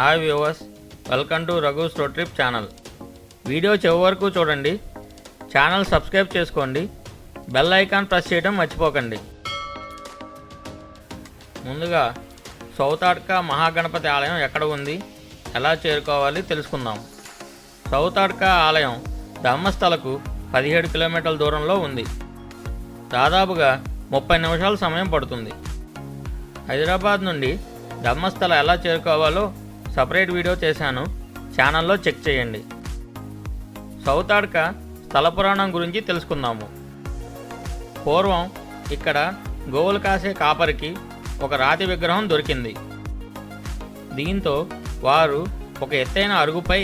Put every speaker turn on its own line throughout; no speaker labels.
Hi viewers, welcome to Raghu's road trip channel. Video చివరి వరకు చూడండి. ఛానల్ సబ్స్క్రైబ్ చేసుకోండి. బెల్ ఐకాన్ ప్రెస్ చేయడం మర్చిపోకండి. ముందుగా సౌతాడ్కా మహాగణపతి ఆలయం ఎక్కడ ఉంది, ఎలా చేరుకోవాలి తెలుసుకుందాం. సౌతాడ్కా ఆలయం ధర్మస్థలకు 17 కిలోమీటర్ల దూరంలో ఉంది. దాదాపుగా 30 నిమిషాల సమయం పడుతుంది. హైదరాబాద్ నుండి ధర్మస్థల ఎలా చేరుకోవాలో సపరేట్ వీడియో చేశాను, ఛానల్లో చెక్ చేయండి. సౌతాడ్కా స్థల పురాణం గురించి తెలుసుకుందాము. పూర్వం ఇక్కడ గోవులు కాసే కాపరికి ఒక రాతి విగ్రహం దొరికింది. దీంతో వారు ఒక ఎత్తైన అరుగుపై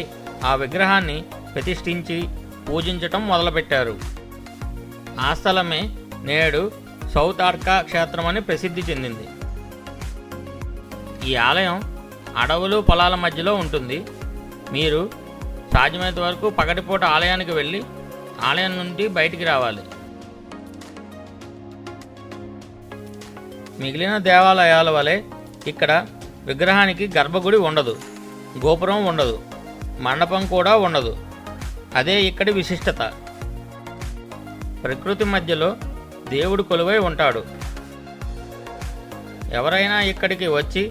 ఆ విగ్రహాన్ని ప్రతిష్ఠించి పూజించటం మొదలుపెట్టారు. ఆ స్థలమే నేడు సౌతాడ్కా క్షేత్రం అని ప్రసిద్ధి చెందింది. ఈ ఆలయం అడవులు పొలాల మధ్యలో ఉంటుంది. మీరు సాధ్యమైనంత వరకు పగటిపూట ఆలయానికి వెళ్ళి ఆలయం నుండి బయటికి రావాలి. మిగిలిన దేవాలయాల వలె ఇక్కడ విగ్రహానికి గర్భగుడి ఉండదు, గోపురం ఉండదు, మండపం కూడా ఉండదు. అదే ఇక్కడి విశిష్టత. ప్రకృతి మధ్యలో దేవుడు కొలువై ఉంటాడు. ఎవరైనా ఇక్కడికి వచ్చి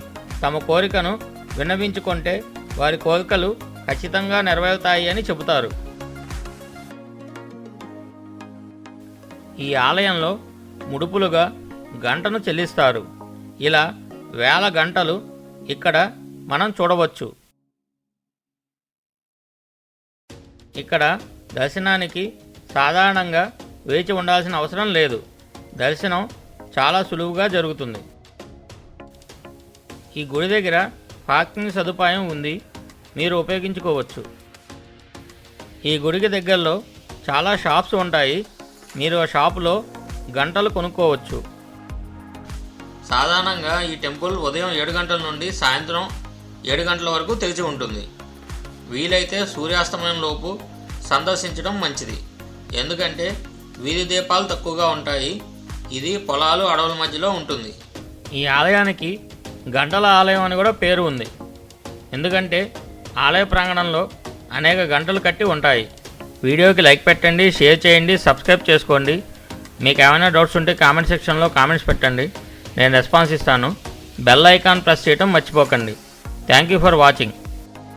తమ కోరికను విన్నవించుకుంటే వారి కోరికలు ఖచ్చితంగా నెరవేరుతాయి అని చెబుతారు. ఈ ఆలయంలో ముడుపులుగా గంటను చెల్లిస్తారు. ఇలా వేల గంటలు ఇక్కడ మనం చూడవచ్చు. ఇక్కడ దర్శనానికి సాధారణంగా వేచి ఉండాల్సిన అవసరం లేదు. దర్శనం చాలా సులువుగా జరుగుతుంది. ఈ గుడి దగ్గర పార్కింగ్ సదుపాయం ఉంది, మీరు ఉపయోగించుకోవచ్చు. ఈ గుడికి దగ్గరలో చాలా షాప్స్ ఉంటాయి, మీరు ఆ షాపులో గంటలు కొనుక్కోవచ్చు. సాధారణంగా ఈ టెంపుల్ ఉదయం 7 గంటల నుండి సాయంత్రం 7 గంటల వరకు తెరిచి ఉంటుంది. వీలైతే సూర్యాస్తమయం లోపు సందర్శించడం మంచిది, ఎందుకంటే వీధి దీపాలు తక్కువగా ఉంటాయి. ఇది పొలాలు అడవుల మధ్యలో ఉంటుంది. ఈ ఆలయానికి గంటల ఆలయం అని కూడా పేరు ఉంది, ఎందుకంటే ఆలయ ప్రాంగణంలో అనేక గంటలు కట్టి ఉంటాయి. వీడియోకి లైక్ పెట్టండి, షేర్ చేయండి, సబ్స్క్రైబ్ చేసుకోండి. మీకు ఏమైనా డౌట్స్ ఉంటే కామెంట్ సెక్షన్లో కామెంట్స్ పెట్టండి, నేను రెస్పాన్స్ ఇస్తాను. బెల్ ఐకాన్ ప్రెస్ చేయడం మర్చిపోకండి. Thank you for watching.